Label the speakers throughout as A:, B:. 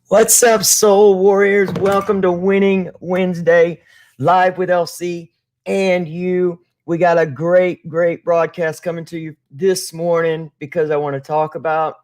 A: What's up, Soul Warriors? Welcome to Winning Wednesday, live with LC and you. We got a great broadcast coming to you this morning because I want to talk about,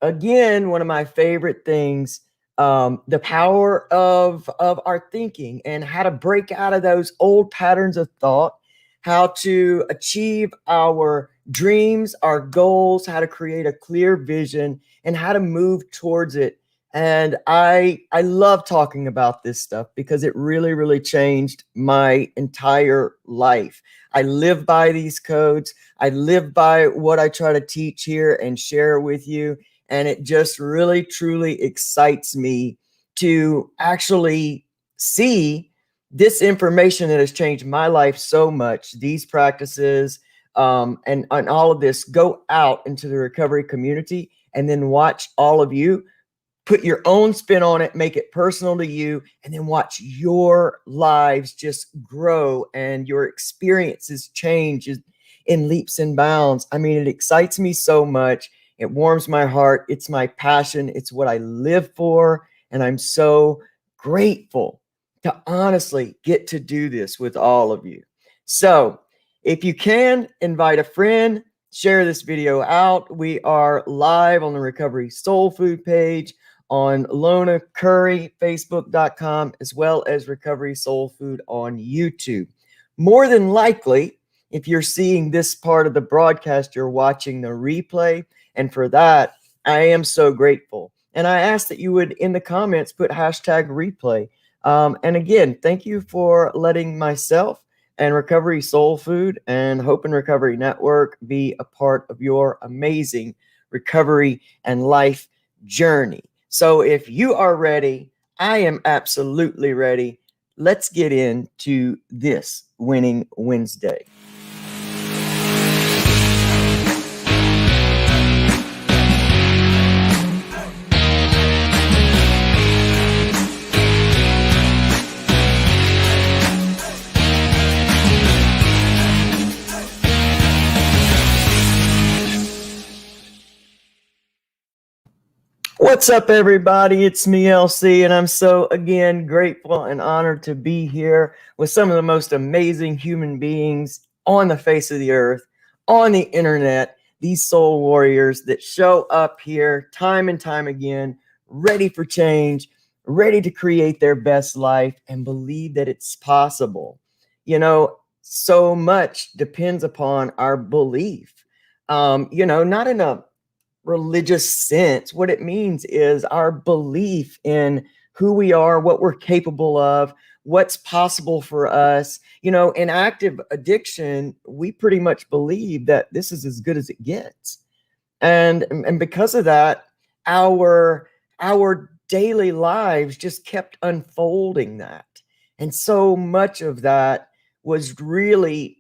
A: again, one of my favorite things, the power of our thinking and how to break out of those old patterns of thought, how to achieve our dreams, our goals, how to create a clear vision, and how to move towards it. And I love talking about this stuff because it really changed my entire life. I live by these codes. I live by what I try to teach here and share with you. And it just really, truly excites me to actually see this information that has changed my life so much, these practices, and all of this go out into the recovery community, and then watch all of you put your own spin on it, make it personal to you, and then watch your lives just grow and your experiences change in leaps and bounds. I mean, it excites me so much. It warms my heart. It's my passion. It's what I live for. And I'm so grateful to honestly get to do this with all of you. So if you can, invite a friend, share this video out. We are live on the Recovery Soul Food page, on Lona Curry, Facebook.com, as well as Recovery Soul Food on YouTube. More than likely, if you're seeing this part of the broadcast, you're watching the replay. And for that, I am so grateful. And I ask that you would, in the comments, put hashtag replay. And again, thank you for letting myself and Recovery Soul Food and Hope and Recovery Network be a part of your amazing recovery and life journey. So if you are ready, I am absolutely ready. Let's get into this Winning Wednesday. What's up, everybody? It's me, LC, and I'm so, again, grateful and honored to be here with some of the most amazing human beings on the face of the earth, on the internet, these soul warriors that show up here time and time again, ready for change, ready to create their best life and believe that it's possible. You know, so much depends upon our belief, not in a religious sense. What it means is our belief in who we are, what we're capable of, what's possible for us. In active addiction, we pretty much believe that this is as good as it gets. And because of that, our daily lives just kept unfolding that. And so much of that was really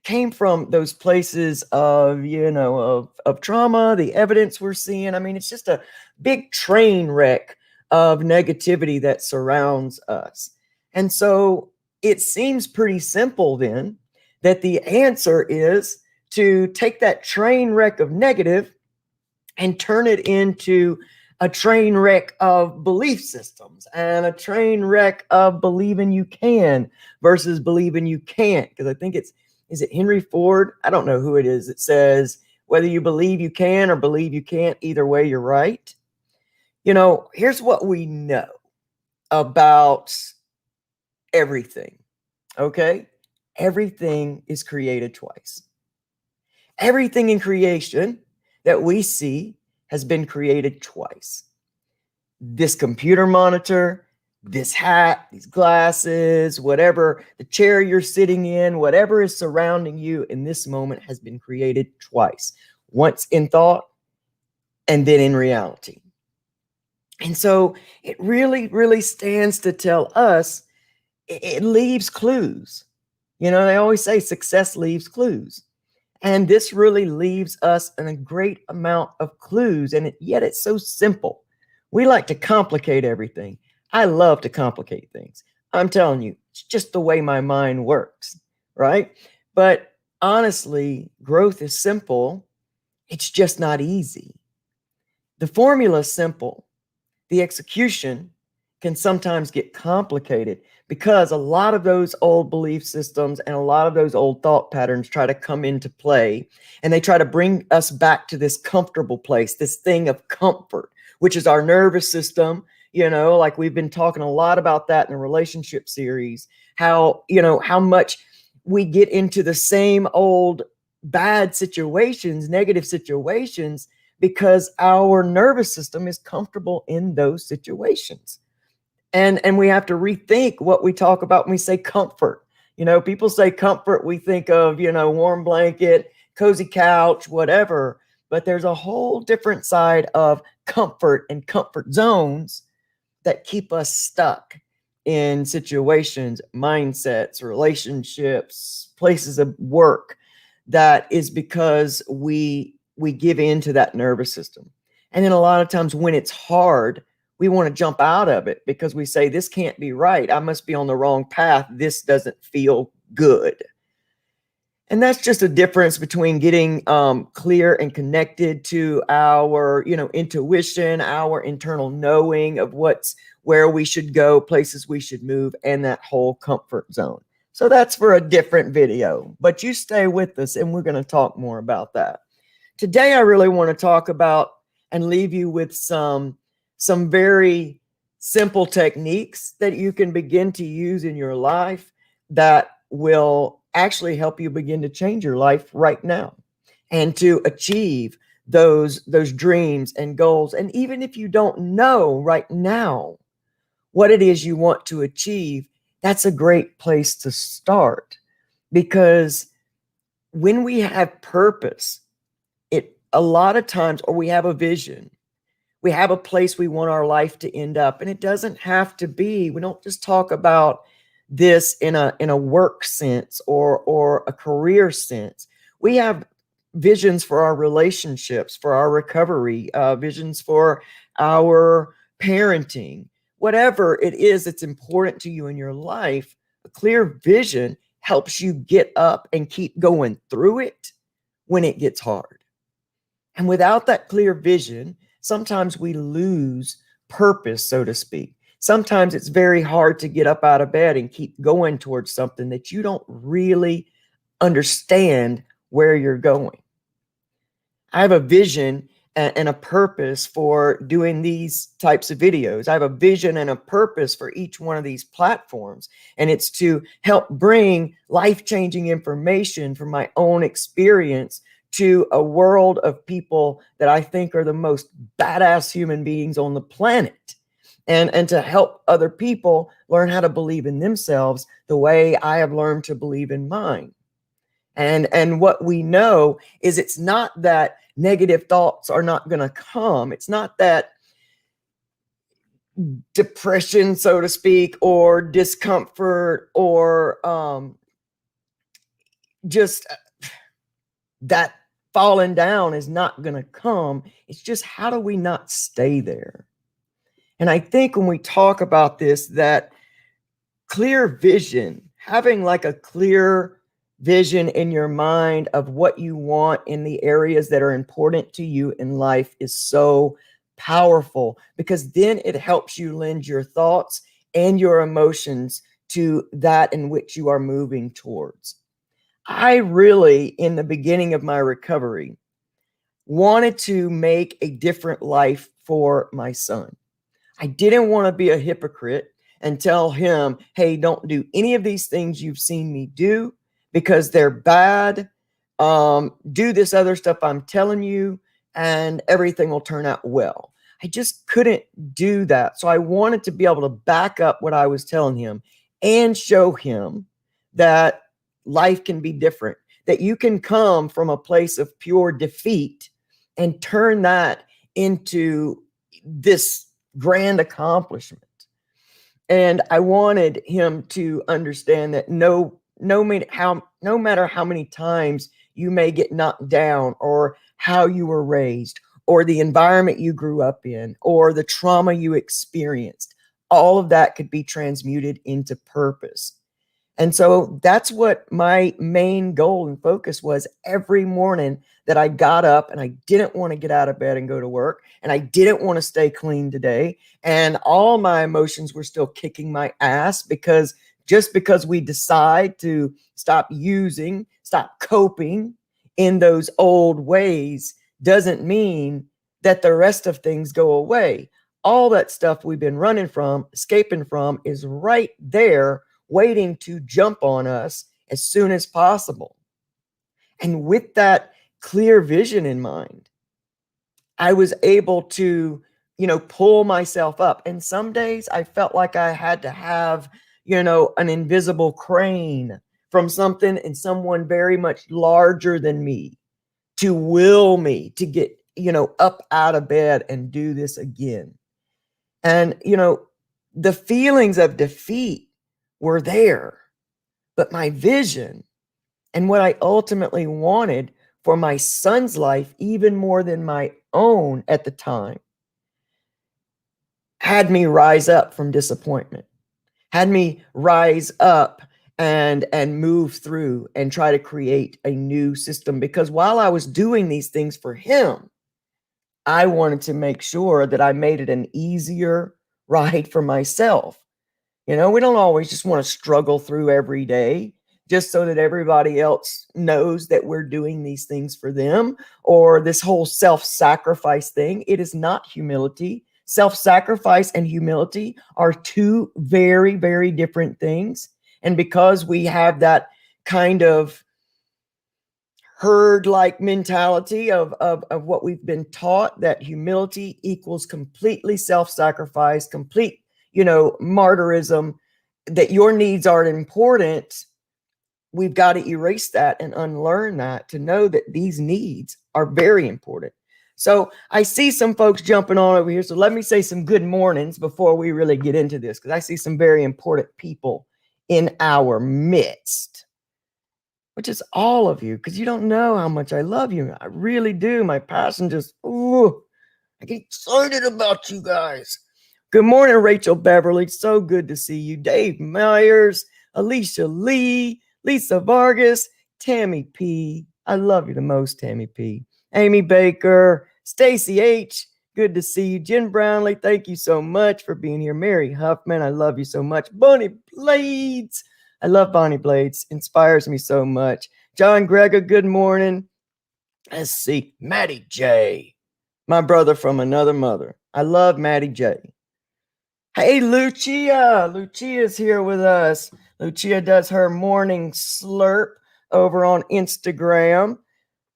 A: came from those places of trauma, the evidence we're seeing. I mean, it's just a big train wreck of negativity that surrounds us. And so it seems pretty simple then that the answer is to take that train wreck of negative and turn it into a train wreck of belief systems and a train wreck of believing you can versus believing you can't. Because I think is it Henry Ford? I don't know who it is. It says, Whether you believe you can or believe you can't, either way, you're right. Here's what we know about everything, okay? Everything is created twice. Everything in creation that we see has been created twice. This computer monitor, this hat, these glasses, whatever, the chair you're sitting in, whatever is surrounding you in this moment has been created twice. Once in thought and then in reality. And so it really, really stands to tell us, it leaves clues. They always say success leaves clues. And this really leaves us in a great amount of clues. And yet it's so simple. We like to complicate everything. I love to complicate things. I'm telling you, it's just the way my mind works, right? But honestly, growth is simple. It's just not easy. The formula is simple. The execution can sometimes get complicated because a lot of those old belief systems and a lot of those old thought patterns try to come into play, and they try to bring us back to this comfortable place, this thing of comfort, which is our nervous system. Like we've been talking a lot about that in the relationship series, how much we get into the same old bad situations, negative situations, because our nervous system is comfortable in those situations. And we have to rethink what we talk about when we say comfort. People say comfort, we think of, warm blanket, cozy couch, whatever. But there's a whole different side of comfort and comfort zones that keep us stuck in situations, mindsets, relationships, places of work. That is because we give in to that nervous system. And then a lot of times when it's hard, we want to jump out of it because we say, this can't be right. I must be on the wrong path. This doesn't feel good. And that's just a difference between getting clear and connected to our, intuition, our internal knowing of where we should go, places we should move, and that whole comfort zone. So that's for a different video, but you stay with us and we're going to talk more about that. Today, I really want to talk about and leave you with some very simple techniques that you can begin to use in your life that will actually help you begin to change your life right now and to achieve those dreams and goals. And even if you don't know right now what it is you want to achieve, that's a great place to start, because when we have purpose, a lot of times, or we have a vision, we have a place we want our life to end up. And it doesn't have to be, we don't just talk about this in a work sense or a career sense. We have visions for our relationships, for our recovery, visions for our parenting, whatever it is that's important to you in your life. A clear vision helps you get up and keep going through it when it gets hard. And without that clear vision, sometimes we lose purpose, so to speak. Sometimes it's very hard to get up out of bed and keep going towards something that you don't really understand where you're going. I have a vision and a purpose for doing these types of videos. I have a vision and a purpose for each one of these platforms, and it's to help bring life-changing information from my own experience to a world of people that I think are the most badass human beings on the planet, and to help other people learn how to believe in themselves the way I have learned to believe in mine. And what we know is it's not that negative thoughts are not going to come. It's not that depression, so to speak, or discomfort, or just that falling down is not going to come. It's just, how do we not stay there? And I think when we talk about this, that clear vision, having like a clear vision in your mind of what you want in the areas that are important to you in life, is so powerful, because then it helps you lend your thoughts and your emotions to that in which you are moving towards. I really, in the beginning of my recovery, wanted to make a different life for my son. I didn't want to be a hypocrite and tell him, hey, don't do any of these things you've seen me do because they're bad. Do this other stuff I'm telling you, and everything will turn out well. I just couldn't do that. So I wanted to be able to back up what I was telling him and show him that life can be different, that you can come from a place of pure defeat and turn that into this grand accomplishment. And I wanted him to understand that no matter how many times you may get knocked down, or how you were raised, or the environment you grew up in, or the trauma you experienced, all of that could be transmuted into purpose. And so that's what my main goal and focus was every morning that I got up, and I didn't want to get out of bed and go to work, and I didn't want to stay clean today. And all my emotions were still kicking my ass, because just because we decide to stop coping in those old ways doesn't mean that the rest of things go away. All that stuff we've been running from, escaping from, is right there waiting to jump on us as soon as possible. And with that clear vision in mind, I was able to, pull myself up. And some days I felt like I had to have, an invisible crane from something and someone very much larger than me to will me to get, up out of bed and do this again. And, the feelings of defeat were there, but my vision and what I ultimately wanted for my son's life, even more than my own at the time, had me rise up from disappointment, had me rise up and move through and try to create a new system. Because while I was doing these things for him, I wanted to make sure that I made it an easier ride for myself. We don't always just want to struggle through every day just so that everybody else knows that we're doing these things for them, or this whole self-sacrifice thing. It is not humility. Self-sacrifice and humility are two very, very different things. And because we have that kind of herd-like mentality of what we've been taught, that humility equals completely self-sacrifice, complete, martyrism, that your needs aren't important, we've got to erase that and unlearn that to know that these needs are very important. So I see some folks jumping on over here. So let me say some good mornings before we really get into this, because I see some very important people in our midst, which is all of you, because you don't know how much I love you. I really do. My passion just, I get excited about you guys. Good morning, Rachel Beverly. So good to see you. Dave Myers, Alicia Lee, Lisa Vargas, Tammy P. I love you the most, Tammy P. Amy Baker, Stacy H. Good to see you. Jen Brownlee, thank you so much for being here. Mary Huffman, I love you so much. Bonnie Blades. I love Bonnie Blades. Inspires me so much. John Gregor, good morning. Let's see. Maddie J. My brother from another mother. I love Maddie J. Hey, Lucia. Lucia's here with us. Lucia does her morning slurp over on Instagram.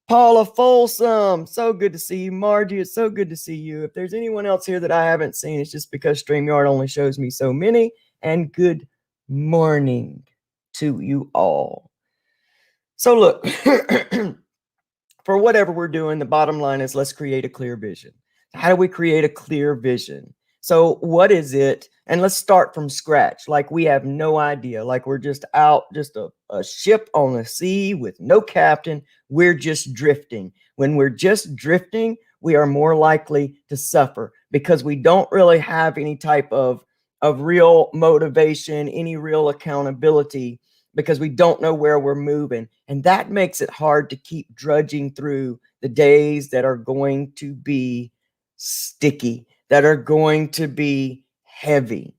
A: Paula Folsom, so good to see you. Margie, it's so good to see you. If there's anyone else here that I haven't seen, it's just because StreamYard only shows me so many. And good morning to you all. So look, for whatever we're doing, the bottom line is let's create a clear vision. How do we create a clear vision? So what is it? And let's start from scratch. Like we have no idea. Like we're just out, just a ship on the sea with no captain. We're just drifting. When we're just drifting, we are more likely to suffer because we don't really have any type of real motivation, any real accountability, because we don't know where we're moving. And that makes it hard to keep drudging through the days that are going to be sticky, that are going to be heavy.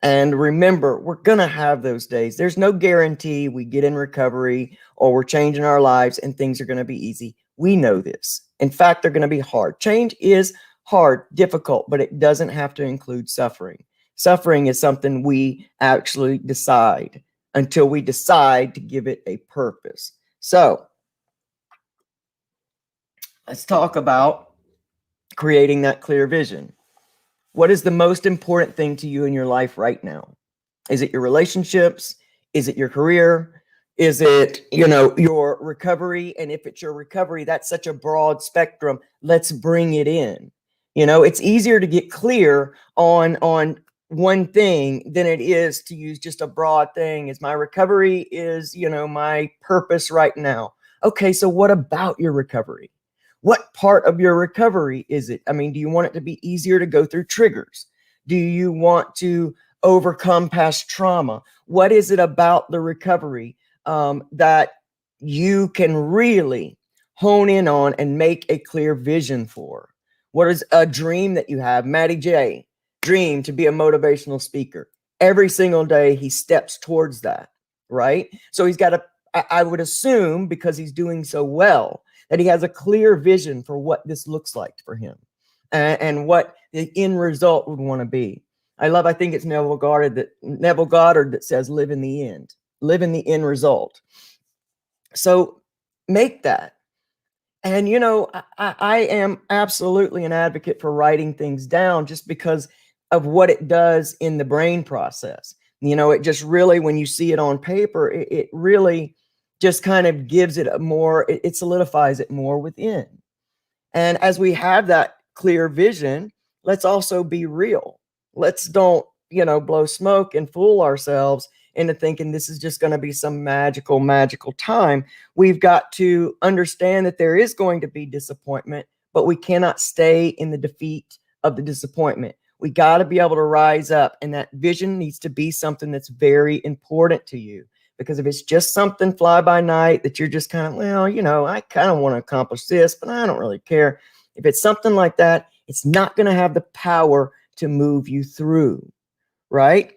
A: And remember, we're going to have those days. There's no guarantee we get in recovery or we're changing our lives and things are going to be easy. We know this. In fact, they're going to be hard. Change is hard, difficult, but it doesn't have to include suffering. Suffering is something we actually decide until we decide to give it a purpose. So let's talk about creating that clear vision. What is the most important thing to you in your life right now? Is it your relationships? Is it your career? Is it, your recovery? And if it's your recovery, that's such a broad spectrum. Let's bring it in. It's easier to get clear on one thing than it is to use just a broad thing. Is my recovery is, my purpose right now. Okay, so what about your recovery? What part of your recovery is it? I mean, do you want it to be easier to go through triggers? Do you want to overcome past trauma? What is it about the recovery that you can really hone in on and make a clear vision for? What is a dream that you have? Matty J, dream to be a motivational speaker. Every single day he steps towards that, right? So he's got I would assume, because he's doing so well, that he has a clear vision for what this looks like for him and what the end result would want to be. I think it's Neville Goddard that says, live in the end result. So make that. And, I am absolutely an advocate for writing things down just because of what it does in the brain process. It just really, when you see it on paper, it really just kind of gives it it solidifies it more within. And as we have that clear vision, let's also be real. Let's don't, blow smoke and fool ourselves into thinking this is just going to be some magical time. We've got to understand that there is going to be disappointment, but we cannot stay in the defeat of the disappointment. We got to be able to rise up, and that vision needs to be something that's very important to you. Because if it's just something fly by night that you're just kind of, I kind of want to accomplish this, but I don't really care. If it's something like that, it's not going to have the power to move you through, right?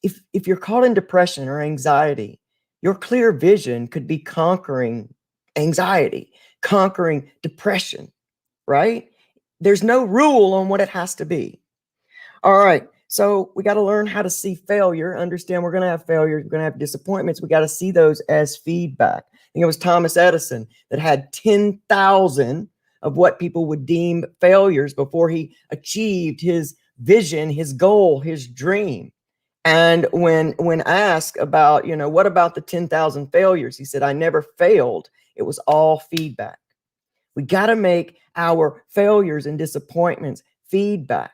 A: If you're caught in depression or anxiety, your clear vision could be conquering anxiety, conquering depression, right? There's no rule on what it has to be. All right. So we got to learn how to see failure, understand we're going to have failures, we're going to have disappointments. We got to see those as feedback. I think it was Thomas Edison that had 10,000 of what people would deem failures before he achieved his vision, his goal, his dream. And when asked about, what about the 10,000 failures? He said, I never failed. It was all feedback. We got to make our failures and disappointments feedback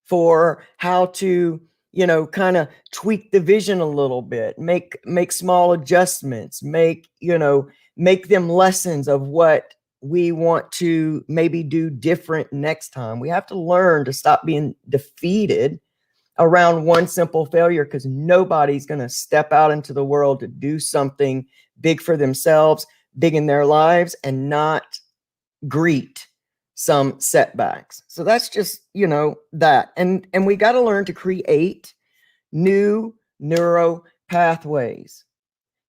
A: for how to, kind of tweak the vision a little bit, make small adjustments, make them lessons of what we want to maybe do different next time. We have to learn to stop being defeated around one simple failure, because nobody's going to step out into the world to do something big for themselves, big in their lives, and not greet some setbacks. So that's just, that. And we got to learn to create new neuro pathways.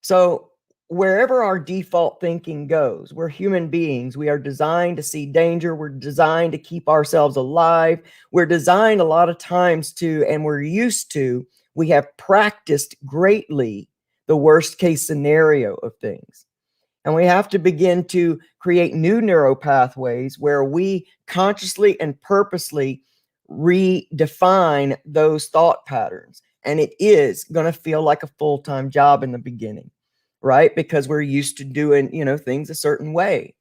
A: So wherever our default thinking goes, we're human beings. We are designed to see danger. We're designed to keep ourselves alive. We're designed a lot of times to, and we're used to, we have practiced greatly the worst case scenario of things. And we have to begin to create new neuro pathways where we consciously and purposely redefine those thought patterns. And it is going to feel like a full-time job in the beginning, right? Because we're used to doing, things a certain way.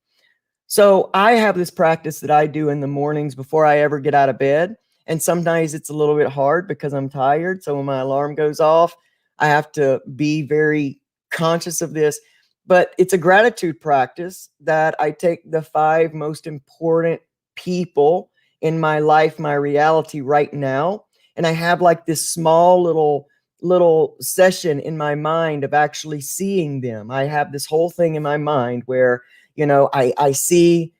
A: So I have this practice that I do in the mornings before I ever get out of bed. And sometimes it's a little bit hard because I'm tired. So when my alarm goes off, I have to be very conscious of this. But it's a gratitude practice that I take the 5 most important people in my life, my reality right now. And I have like this small little session in my mind of actually seeing them. I have this whole thing in my mind where, I see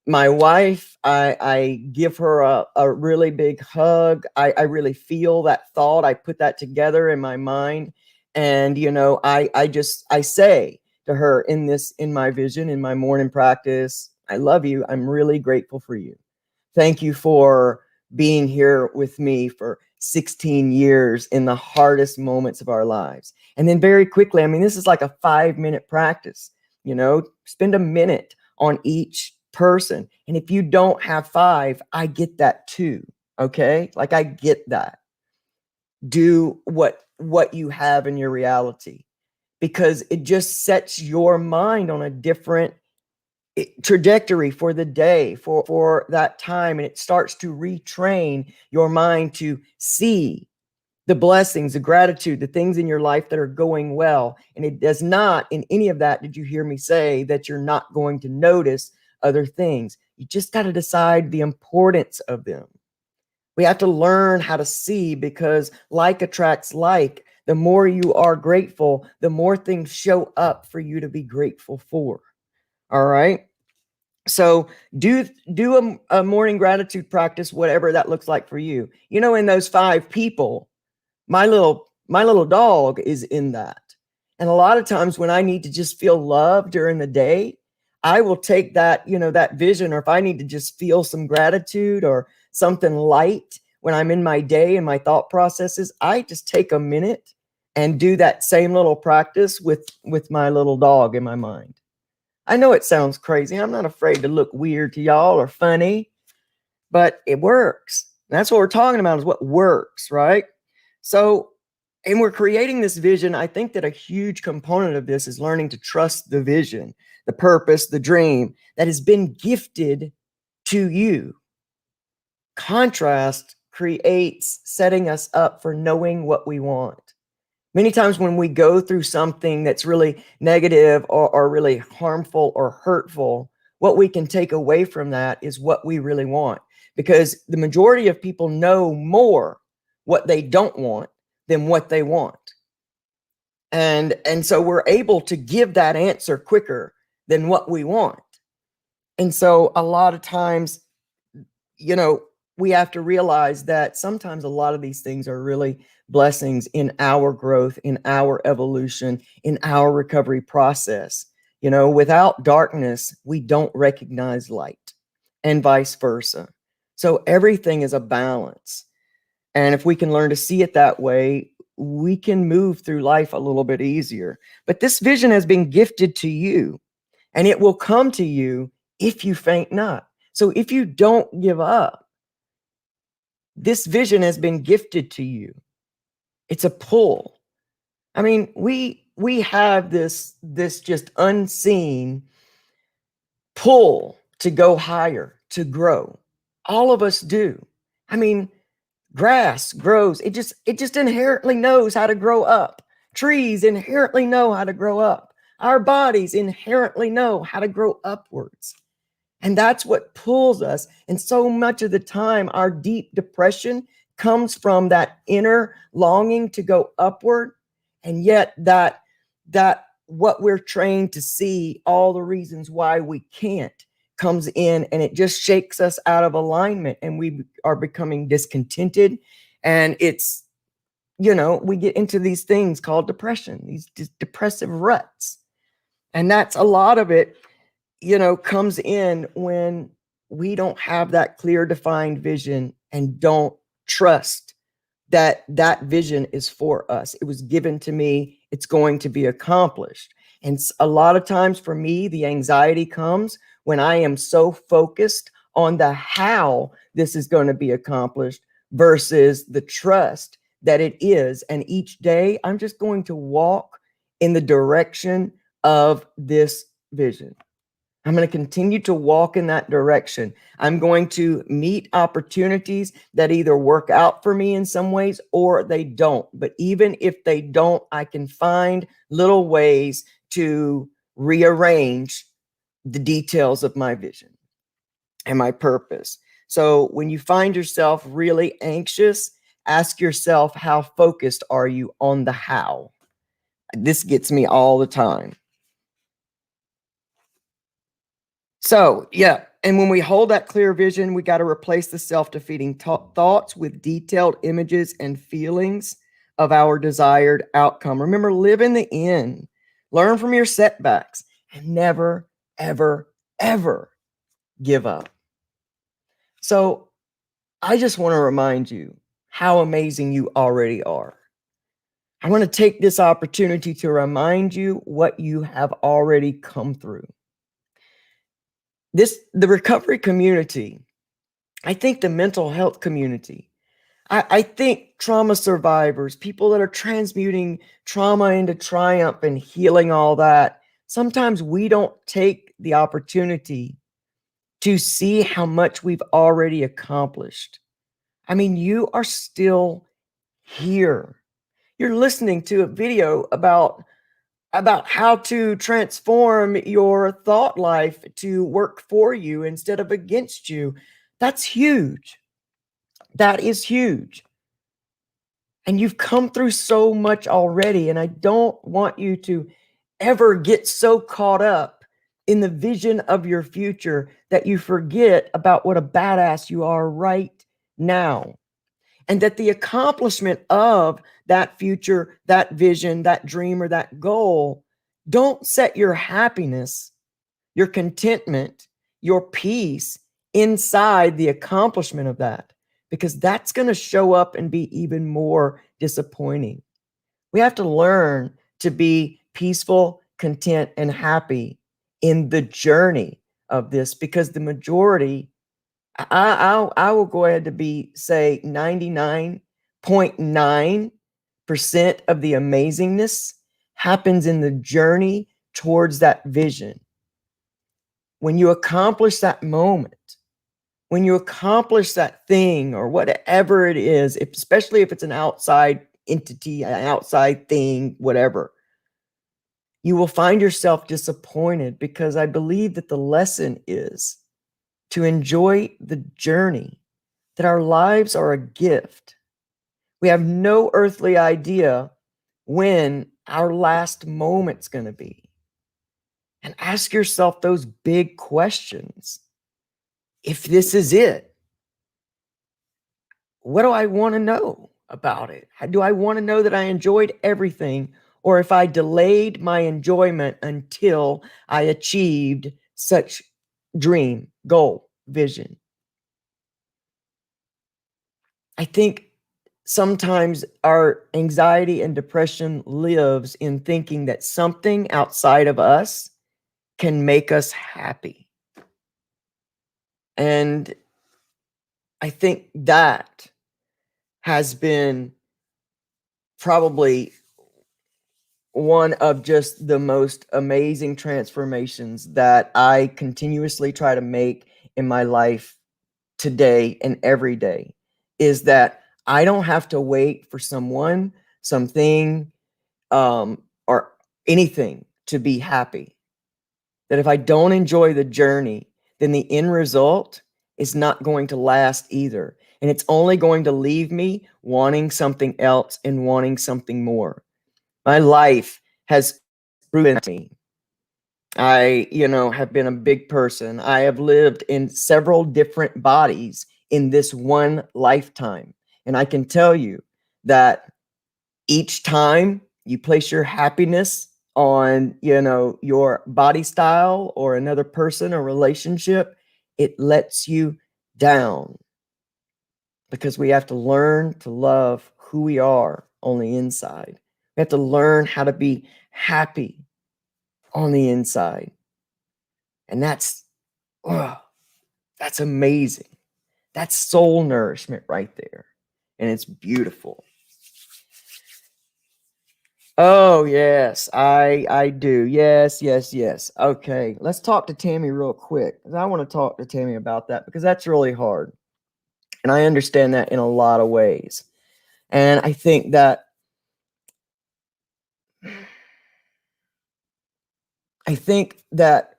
A: my wife, I give her a really big hug. I really feel that thought. I put that together in my mind. And, I say to her in my vision, in my morning practice, I love you. I'm really grateful for you. Thank you for being here with me for 16 years in the hardest moments of our lives. And then very quickly, I mean, this is like a 5-minute practice, spend a minute on each person. And if you don't have 5, I get that too. Okay. Like I get that. Do what you have in your reality, because it just sets your mind on a different trajectory for the day, for that time, and it starts to retrain your mind to see the blessings, the gratitude, the things in your life that are going well. And it does not, in any of that, did you hear me say that you're not going to notice other things. You just got to decide the importance of them. We have to learn how to see, because like attracts like. The more you are grateful, the more things show up for you to be grateful for. All right. So do a morning gratitude practice, whatever that looks like for you. In those 5 people, my little dog is in that. And a lot of times when I need to just feel love during the day, I will take that, that vision, or if I need to just feel some gratitude or something light when I'm in my day and my thought processes, I just take a minute and do that same little practice with my little dog in my mind. I know it sounds crazy. I'm not afraid to look weird to y'all or funny, but it works. That's what we're talking about, is what works, right? So, and we're creating this vision. I think that a huge component of this is learning to trust the vision, the purpose, the dream that has been gifted to you. Contrast creates setting us up for knowing what we want. Many times when we go through something that's really negative or really harmful or hurtful, what we can take away from that is what we really want, because the majority of people know more what they don't want than what they want. And so we're able to give that answer quicker than what we want. And so a lot of times, we have to realize that sometimes a lot of these things are really blessings in our growth, in our evolution, in our recovery process. Without darkness, we don't recognize light, and vice versa. So everything is a balance. And if we can learn to see it that way, we can move through life a little bit easier. But this vision has been gifted to you, and it will come to you if you faint not. So if you don't give up, this vision has been gifted to you. It's a pull. I mean, we have this just unseen pull to go higher, to grow. All of us do. I mean, grass grows. It just inherently knows how to grow up. Trees inherently know how to grow up. Our bodies inherently know how to grow upwards. And that's what pulls us. And so much of the time, our deep depression comes from that inner longing to go upward. And yet that what we're trained to see, all the reasons why we can't, comes in, and it just shakes us out of alignment, and we are becoming discontented. And it's, we get into these things called depression, these depressive ruts. And that's a lot of it, comes in when we don't have that clear, defined vision and don't trust that that vision is for us. It was given to me. It's going to be accomplished. And a lot of times for me, the anxiety comes when I am so focused on the how this is going to be accomplished versus the trust that it is. And each day I'm just going to walk in the direction of this vision. I'm going to continue to walk in that direction. I'm going to meet opportunities that either work out for me in some ways or they don't. But even if they don't, I can find little ways to rearrange the details of my vision and my purpose. So when you find yourself really anxious, ask yourself, how focused are you on the how? This gets me all the time. So, yeah. And when we hold that clear vision, we got to replace the self-defeating thoughts with detailed images and feelings of our desired outcome. Remember, live in the in, learn from your setbacks, and never, ever, ever give up. So I just want to remind you how amazing you already are. I want to take this opportunity to remind you what you have already come through. The recovery community, I think the mental health community, I think trauma survivors, people that are transmuting trauma into triumph and healing all that, sometimes we don't take the opportunity to see how much we've already accomplished. I mean, you are still here. You're listening to a video about how to transform your thought life to work for you instead of against you. That's huge. That is huge. And you've come through so much already. And I don't want you to ever get so caught up in the vision of your future that you forget about what a badass you are right now. And that the accomplishment of that future, that vision, that dream, or that goal, don't set your happiness, your contentment, your peace inside the accomplishment of that, because that's going to show up and be even more disappointing. We have to learn to be peaceful, content, and happy in the journey of this, because the majority, I will go ahead to say 99.9% of the amazingness happens in the journey towards that vision. When you accomplish that moment, when you accomplish that thing or whatever it is, especially if it's an outside entity, an outside thing, whatever, you will find yourself disappointed, because I believe that the lesson is to enjoy the journey, that our lives are a gift. We have no earthly idea when our last moment's going to be. And ask yourself those big questions. If this is it, what do I want to know about it? Do I want to know that I enjoyed everything, or if I delayed my enjoyment until I achieved such dream, goal, vision? I think sometimes our anxiety and depression lives in thinking that something outside of us can make us happy. And I think that has been probably one of just the most amazing transformations that I continuously try to make in my life today and every day, is that I don't have to wait for someone, something, or anything to be happy. That if I don't enjoy the journey, then the end result is not going to last either. And it's only going to leave me wanting something else and wanting something more. My life has proven to me. I, have been a big person. I have lived in several different bodies in this one lifetime. And I can tell you that each time you place your happiness on, your body style or another person or relationship, it lets you down, because we have to learn to love who we are on the inside. We have to learn how to be happy on the inside. And that's amazing. That's soul nourishment right there. And it's beautiful. Oh, yes, I do. Yes, yes, yes. Okay, let's talk to Tammy real quick. I want to talk to Tammy about that, because that's really hard. And I understand that in a lot of ways. And I think that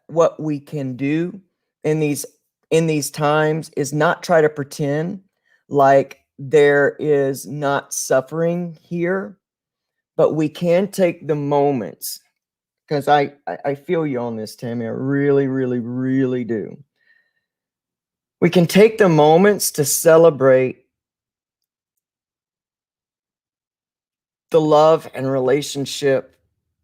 A: what we can do in these times is not try to pretend like there is not suffering here, but we can take the moments, because I feel you on this, Tammy. I really, really, really do. We can take the moments to celebrate the love and relationship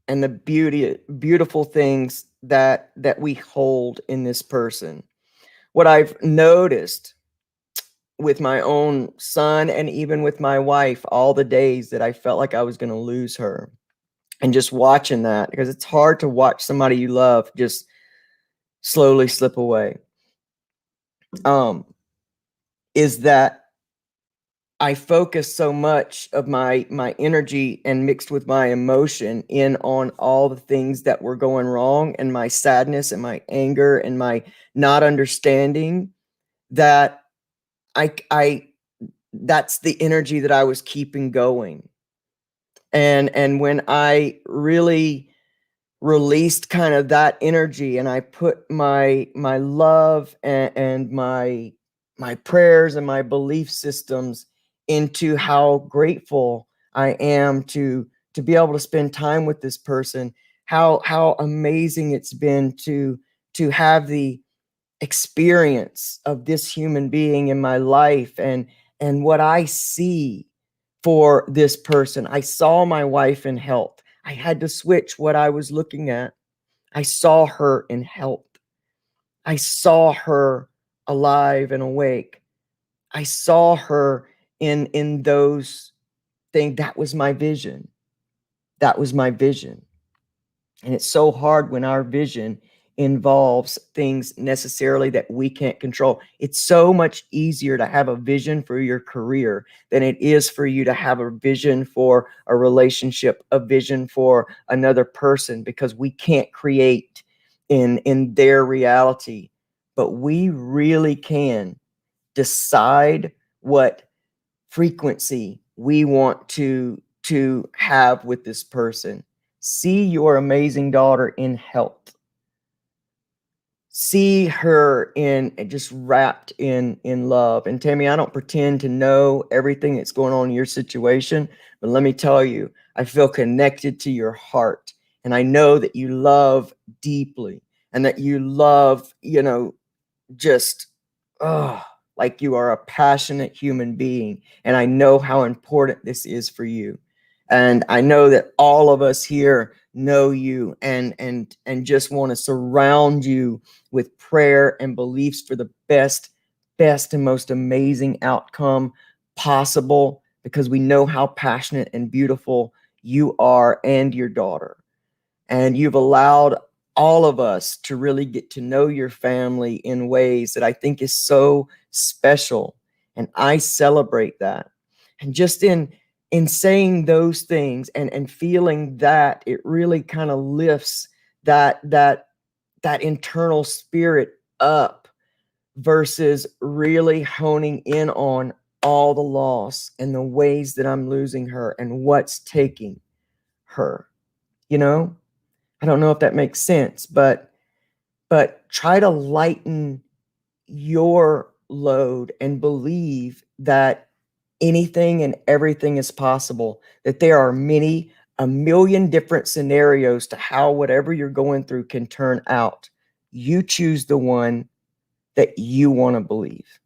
A: and the beautiful things that we hold in this person. what I've noticed with my own son and even with my wife, all the days that I felt like I was going to lose her, and just watching that, because it's hard to watch somebody you love just slowly slip away, is that I focus so much of my energy and mixed with my emotion in on all the things that were going wrong, and my sadness and my anger and my not understanding, that I that's the energy that I was keeping going. And when I really released kind of that energy, and I put my love and my prayers and my belief systems into how grateful I am to be able to spend time with this person, how amazing it's been to have the experience of this human being in my life, and what I see for this person. I saw my wife in health. I had to switch what I was looking at. I saw her in health. I saw her alive and awake. I saw her in those things. That was my vision. That was my vision. And it's so hard when our vision involves things necessarily that we can't control. It's so much easier to have a vision for your career than it is for you to have a vision for a relationship, a vision for another person, because we can't create in their reality. But we really can decide what frequency we want to have with this person. See your amazing daughter in health. See her in just wrapped in love. And Tammy, I don't pretend to know everything that's going on in your situation, but let me tell you, I feel connected to your heart, and I know that you love deeply, and that you love, just like you are a passionate human being. And I know how important this is for you. And I know that all of us here know you, and just want to surround you with prayer and beliefs for the best and most amazing outcome possible, because we know how passionate and beautiful you are and your daughter. And you've allowed all of us to really get to know your family in ways that I think is so special. And I celebrate that. And just in saying those things and feeling that, it really kind of lifts that internal spirit up, versus really honing in on all the loss and the ways that I'm losing her and what's taking her. I don't know if that makes sense, but try to lighten your load and believe that anything and everything is possible, that there are a million different scenarios to how whatever you're going through can turn out. You choose the one that you want to believe.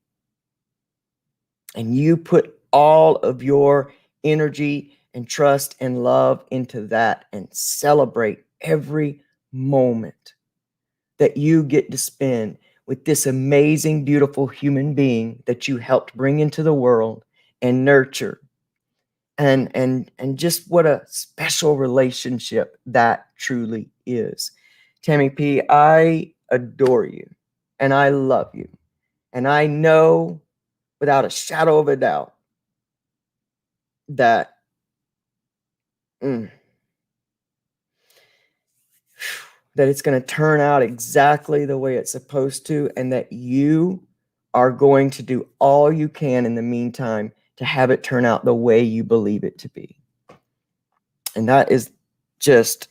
A: And you put all of your energy and trust and love into that, and celebrate every moment that you get to spend with this amazing, beautiful human being that you helped bring into the world and nurture. And just what a special relationship that truly is. Tammy P, I adore you, and I love you. And I know without a shadow of a doubt that that it's going to turn out exactly the way it's supposed to, and that you are going to do all you can in the meantime to have it turn out the way you believe it to be. And that is just,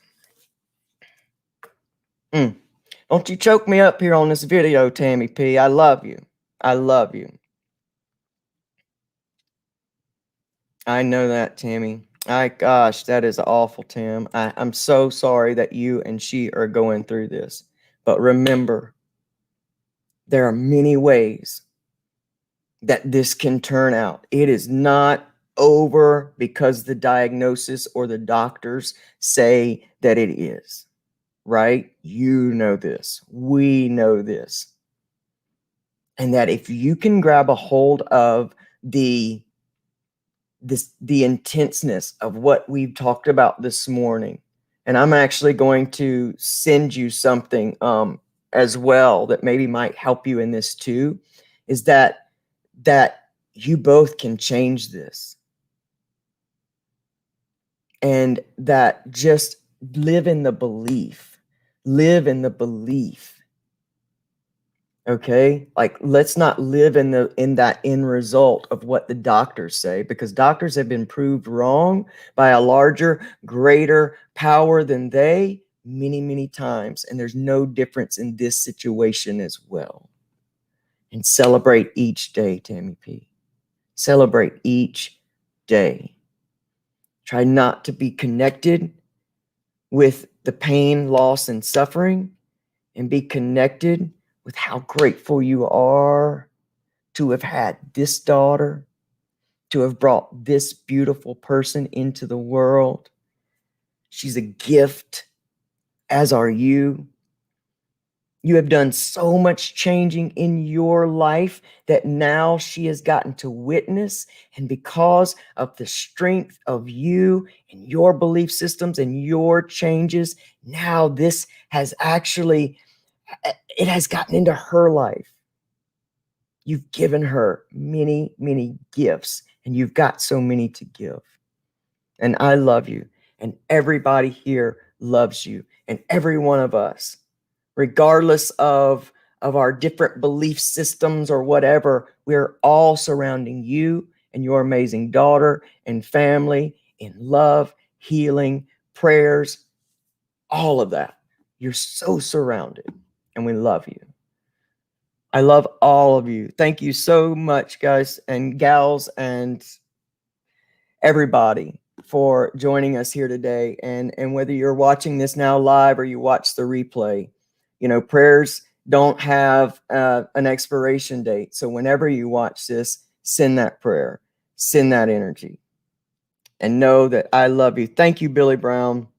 A: don't you choke me up here on this video, Tammy P. I love you. I love you. I know that, Tammy. Gosh, that is awful, Tim. I'm so sorry that you and she are going through this. But remember, there are many ways that this can turn out. It is not over because the diagnosis or the doctors say that it is, right? You know this. We know this. And that if you can grab a hold of the intenseness of what we've talked about this morning, and I'm actually going to send you something as well that maybe might help you in this too, is that you both can change this, and that just live in the belief. Okay, like let's not live in that end result of what the doctors say, because doctors have been proved wrong by a larger, greater power than they many times, and there's no difference in this situation as well. And celebrate each day, Tammy P. Celebrate each day. Try not to be connected with the pain, loss, and suffering, and be connected with how grateful you are to have had this daughter, to have brought this beautiful person into the world. She's a gift, as are you. You have done so much changing in your life that now she has gotten to witness. And because of the strength of you and your belief systems and your changes, now this has actually, it has gotten into her life. You've given her many gifts, and you've got so many to give. And I love you, and everybody here loves you, and every one of us, regardless of our different belief systems or whatever, we're all surrounding you and your amazing daughter and family in love, healing, prayers, all of that. You're so surrounded, and we love you. I love all of you. Thank you so much, guys and gals and everybody, for joining us here today. And whether you're watching this now live or you watch the replay, you know, prayers don't have an expiration date. So whenever you watch this, send that prayer, send that energy, and know that I love you. Thank you, Billy Brown.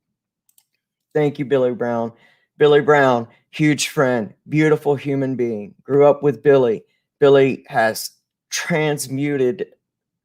A: Thank you, Billy Brown. Billy Brown, huge friend, beautiful human being. Grew up with Billy. Billy has transmuted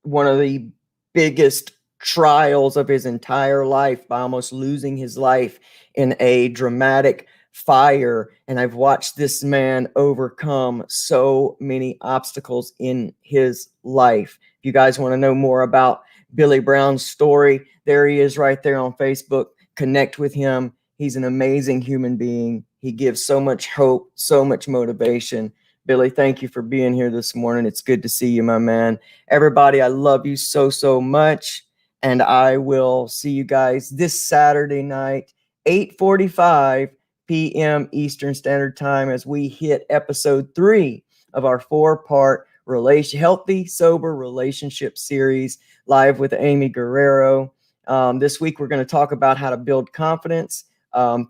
A: one of the biggest trials of his entire life by almost losing his life in a dramatic fire. And I've watched this man overcome so many obstacles in his life. If you guys want to know more about Billy Brown's story, there he is right there on Facebook. Connect with him. He's an amazing human being. He gives so much hope, so much motivation. Billy, thank you for being here this morning. It's good to see you, my man. Everybody, I love you so much. And I will see you guys this Saturday night, 8:45 p.m. Eastern Standard Time, as we hit episode 3 of our 4-part healthy, sober relationship series, live with Amy Guerrero. This week, we're going to talk about how to build confidence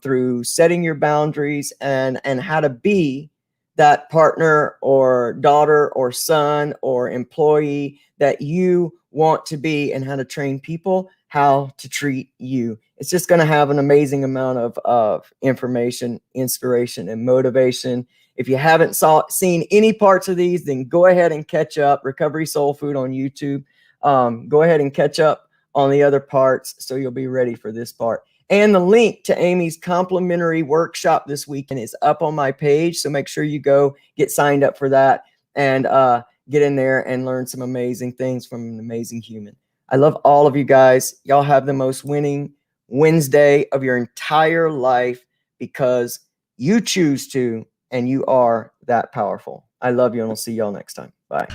A: through setting your boundaries, and how to be that partner or daughter or son or employee that you want to be, and how to train people how to treat you. It's just going to have an amazing amount of information, inspiration, and motivation. If you haven't seen any parts of these, then go ahead and catch up. Recovery Soul Food on YouTube. Go ahead and catch up on the other parts, so you'll be ready for this part. And the link to Amy's complimentary workshop this weekend is up on my page. So make sure you go get signed up for that, and get in there and learn some amazing things from an amazing human. I love all of you guys. Y'all have the most winning Wednesday of your entire life, because you choose to, and you are that powerful. I love you, and I'll see y'all next time. Bye.